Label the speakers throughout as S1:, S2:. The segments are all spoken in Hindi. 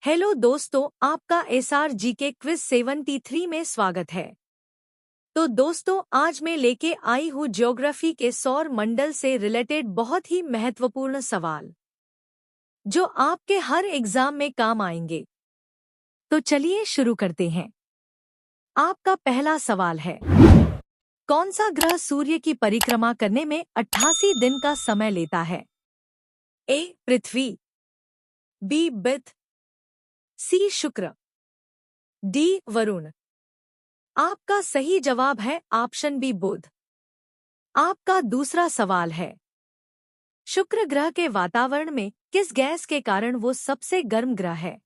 S1: हेलो दोस्तों, आपका एसआर जी के क्विज 73 में स्वागत है। तो दोस्तों, आज मैं लेके आई हूँ ज्योग्राफी के सौर मंडल से रिलेटेड बहुत ही महत्वपूर्ण सवाल जो आपके हर एग्जाम में काम आएंगे। तो चलिए शुरू करते हैं। आपका पहला सवाल है, कौन सा ग्रह सूर्य की परिक्रमा करने में 88 दिन का समय लेता है? ए पृथ्वी, बी बुध, सी शुक्र, डी वरुण। आपका सही जवाब है ऑप्शन बी बुध। आपका दूसरा सवाल है, शुक्र ग्रह के वातावरण में किस गैस के कारण वो सबसे गर्म ग्रह है?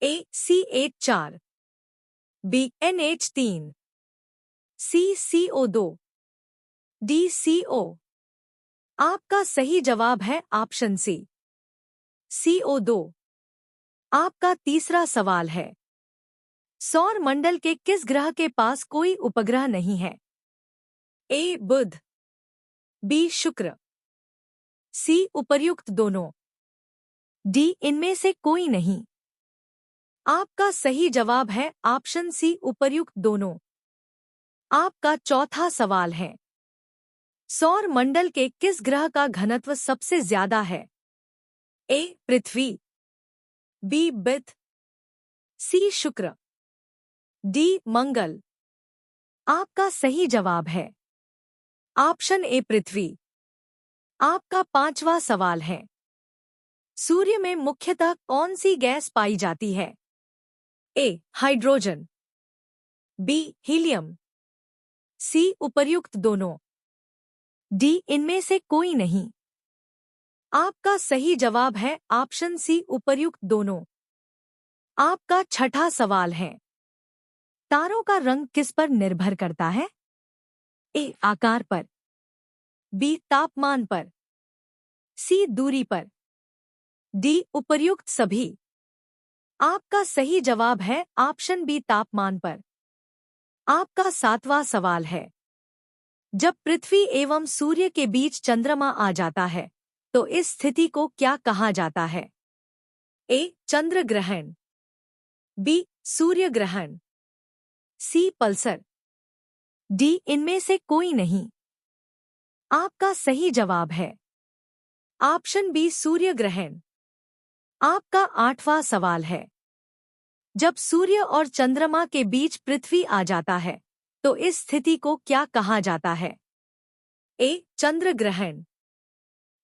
S1: ए CH4, बी NH3, सी CO2, डी CO। आपका सही जवाब है ऑप्शन सी CO2। आपका तीसरा सवाल है, सौर मंडल के किस ग्रह के पास कोई उपग्रह नहीं है? ए बुध, बी शुक्र, सी उपर्युक्त दोनों, डी इनमें से कोई नहीं। आपका सही जवाब है ऑप्शन सी उपर्युक्त दोनों। आपका चौथा सवाल है, सौर मंडल के किस ग्रह का घनत्व सबसे ज्यादा है? ए पृथ्वी, बी बुध, सी शुक्र, डी मंगल। आपका सही जवाब है ऑप्शन ए पृथ्वी। आपका पांचवा सवाल है, सूर्य में मुख्यतः कौन सी गैस पाई जाती है? ए हाइड्रोजन, बी हीलियम, सी उपर्युक्त दोनों, डी इनमें से कोई नहीं। आपका सही जवाब है ऑप्शन सी उपर्युक्त दोनों। आपका छठा सवाल है, तारों का रंग किस पर निर्भर करता है? ए आकार पर, बी तापमान पर, सी दूरी पर, डी उपर्युक्त सभी। आपका सही जवाब है ऑप्शन बी तापमान पर। आपका सातवां सवाल है, जब पृथ्वी एवं सूर्य के बीच चंद्रमा आ जाता है तो इस स्थिति को क्या कहा जाता है? ए चंद्र ग्रहण, बी सूर्य ग्रहण, सी पल्सर, डी इनमें से कोई नहीं। आपका सही जवाब है ऑप्शन बी सूर्य ग्रहण। आपका आठवां सवाल है, जब सूर्य और चंद्रमा के बीच पृथ्वी आ जाता है तो इस स्थिति को क्या कहा जाता है? ए चंद्र ग्रहण,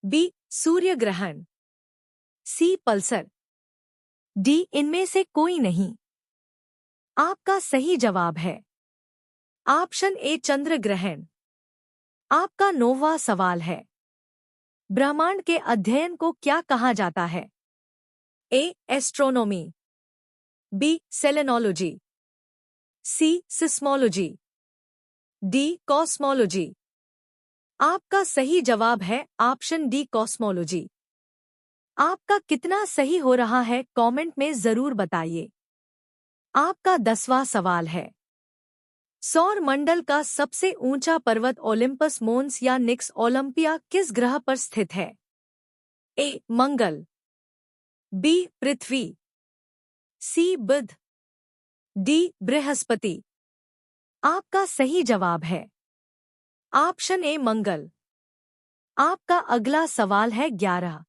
S1: बी सूर्य ग्रहण, सी पल्सर, डी इनमें से कोई नहीं। आपका सही जवाब है ऑप्शन ए चंद्र ग्रहण। आपका नौवां सवाल है, ब्रह्मांड के अध्ययन को क्या कहा जाता है? ए एस्ट्रोनॉमी, बी सेलेनोलॉजी, सी सिस्मोलॉजी, डी कॉस्मोलॉजी। आपका सही जवाब है ऑप्शन डी कॉस्मोलॉजी। आपका कितना सही हो रहा है कमेंट में जरूर बताइए। आपका 10वां सवाल है, सौर मंडल का सबसे ऊंचा पर्वत ओलिम्पस मोन्स या निक्स ओलंपिया किस ग्रह पर स्थित है? ए मंगल, बी पृथ्वी, सी बुध, डी बृहस्पति। आपका सही जवाब है ऑप्शन ए मंगल। आपका अगला सवाल है 11,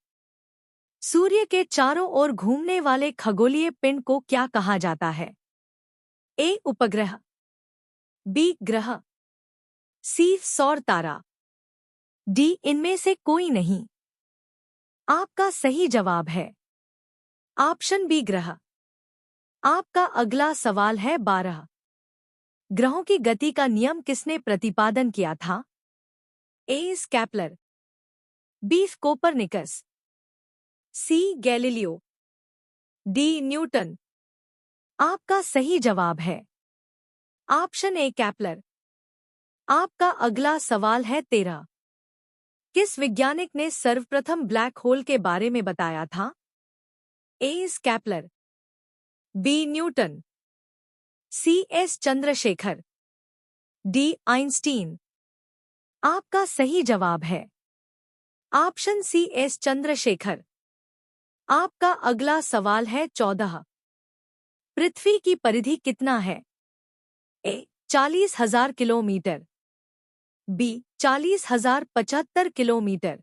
S1: सूर्य के चारों ओर घूमने वाले खगोलीय पिंड को क्या कहा जाता है? ए उपग्रह, बी ग्रह, सी सौर तारा, डी इनमें से कोई नहीं। आपका सही जवाब है ऑप्शन बी ग्रह। आपका अगला सवाल है 12, ग्रहों की गति का नियम किसने प्रतिपादन किया था? A Kepler, B Copernicus, C Galileo, D Newton. आपका सही जवाब है ऑप्शन ए केपलर। आपका अगला सवाल है 13, किस वैज्ञानिक ने सर्वप्रथम ब्लैक होल के बारे में बताया था? A Kepler, B Newton, C S Chandrasekhar, D Einstein. आपका सही जवाब है ऑप्शन सी एस चंद्रशेखर। आपका अगला सवाल है 14। पृथ्वी की परिधि कितना है? ए 40,000 किलोमीटर, बी 40,075 किलोमीटर,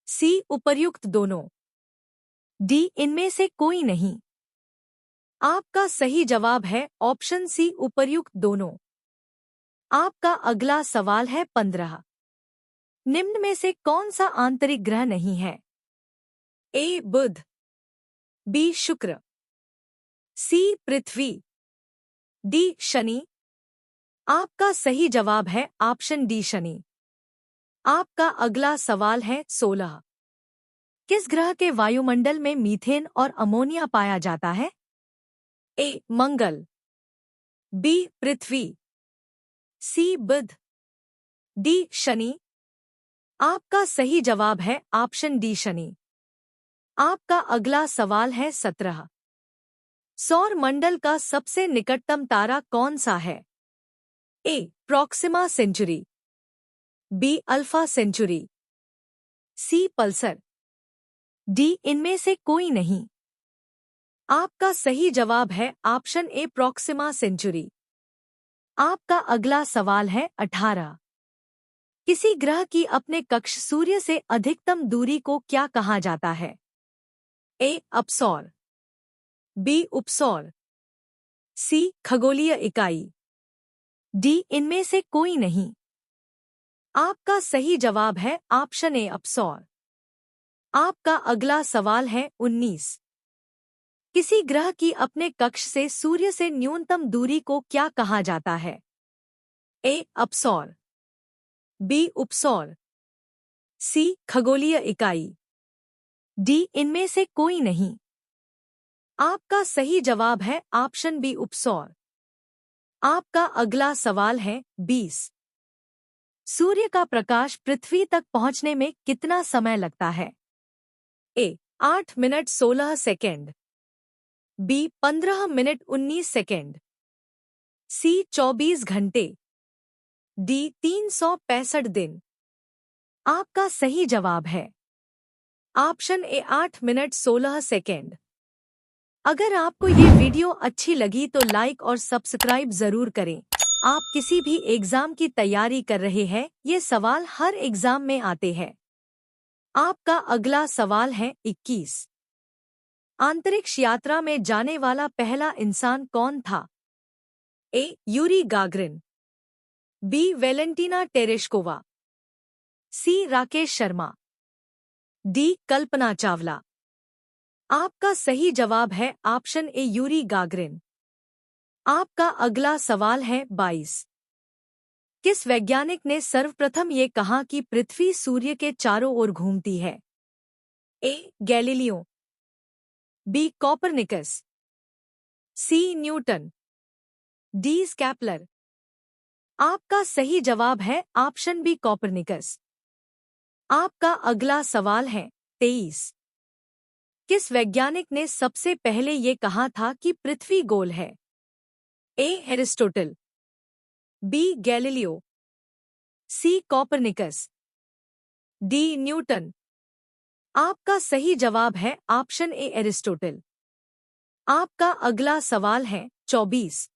S1: सी उपर्युक्त दोनों, डी इनमें से कोई नहीं। आपका सही जवाब है ऑप्शन सी उपर्युक्त दोनों। आपका अगला सवाल है 15। निम्न में से कौन सा आंतरिक ग्रह नहीं है? ए बुध, बी शुक्र, सी पृथ्वी, डी शनि। आपका सही जवाब है ऑप्शन डी शनि। आपका अगला सवाल है 16। किस ग्रह के वायुमंडल में मीथेन और अमोनिया पाया जाता है? ए मंगल, बी पृथ्वी, सी बुध, डी शनि। आपका सही जवाब है ऑप्शन डी शनि। आपका अगला सवाल है 17। सौर मंडल का सबसे निकटतम तारा कौन सा है? A Proxima Centauri, B Alpha Centauri, C pulsar, D इनमें से कोई नहीं। आपका सही जवाब है ऑप्शन ए प्रॉक्सिमा सेंचुरी। आपका अगला सवाल है 18। किसी ग्रह की अपने कक्ष सूर्य से अधिकतम दूरी को क्या कहा जाता है? ए अपसौर, बी उपसौर, सी खगोलीय इकाई, डी इनमें से कोई नहीं। आपका सही जवाब है ऑप्शन ए अपसौर। आपका अगला सवाल है 19। किसी ग्रह की अपने कक्ष से सूर्य से न्यूनतम दूरी को क्या कहा जाता है? ए अपसौर, बी उपसौर, सी खगोलीय इकाई, डी इनमें से कोई नहीं। आपका सही जवाब है ऑप्शन बी उपसौर। आपका अगला सवाल है 20। सूर्य का प्रकाश पृथ्वी तक पहुंचने में कितना समय लगता है? A 8 minute 16 second, B 15 minute 19 second, C 24 घंटे, डी 365 दिन। आपका सही जवाब है ऑप्शन ए 8 मिनट 16 सेकेंड। अगर आपको ये वीडियो अच्छी लगी तो लाइक और सब्सक्राइब जरूर करें। आप किसी भी एग्जाम की तैयारी कर रहे हैं, ये सवाल हर एग्जाम में आते हैं। आपका अगला सवाल है 21। अंतरिक्ष यात्रा में जाने वाला पहला इंसान कौन था? A Yuri Gagarin, B Valentina Tereshkova, C Rakesh Sharma, D Kalpana Chawla. आपका सही जवाब है ऑप्शन ए यूरी गागरिन। आपका अगला सवाल है 22। किस वैज्ञानिक ने सर्वप्रथम ये कहा कि पृथ्वी सूर्य के चारों ओर घूमती है? A Galileo, B Copernicus, C Newton, D Kepler. आपका सही जवाब है ऑप्शन बी कॉपरनिकस। आपका अगला सवाल है 23। किस वैज्ञानिक ने सबसे पहले ये कहा था कि पृथ्वी गोल है? A Aristotle, B Galileo, C Copernicus, D Newton. आपका सही जवाब है ऑप्शन ए एरिस्टोटल। आपका अगला सवाल है 24।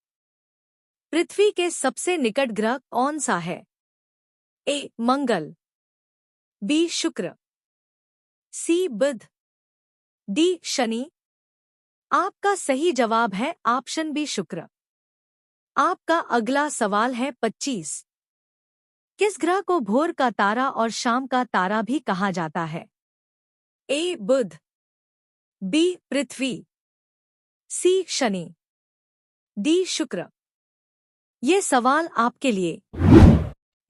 S1: पृथ्वी के सबसे निकट ग्रह कौन सा है? ए मंगल, बी शुक्र, सी बुध, डी शनि। आपका सही जवाब है ऑप्शन बी शुक्र। आपका अगला सवाल है 25। किस ग्रह को भोर का तारा और शाम का तारा भी कहा जाता है? ए बुध, बी पृथ्वी, सी शनि, डी शुक्र। ये सवाल आपके लिए।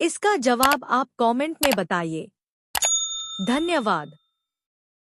S1: इसका जवाब आप कमेंट में बताइए। धन्यवाद।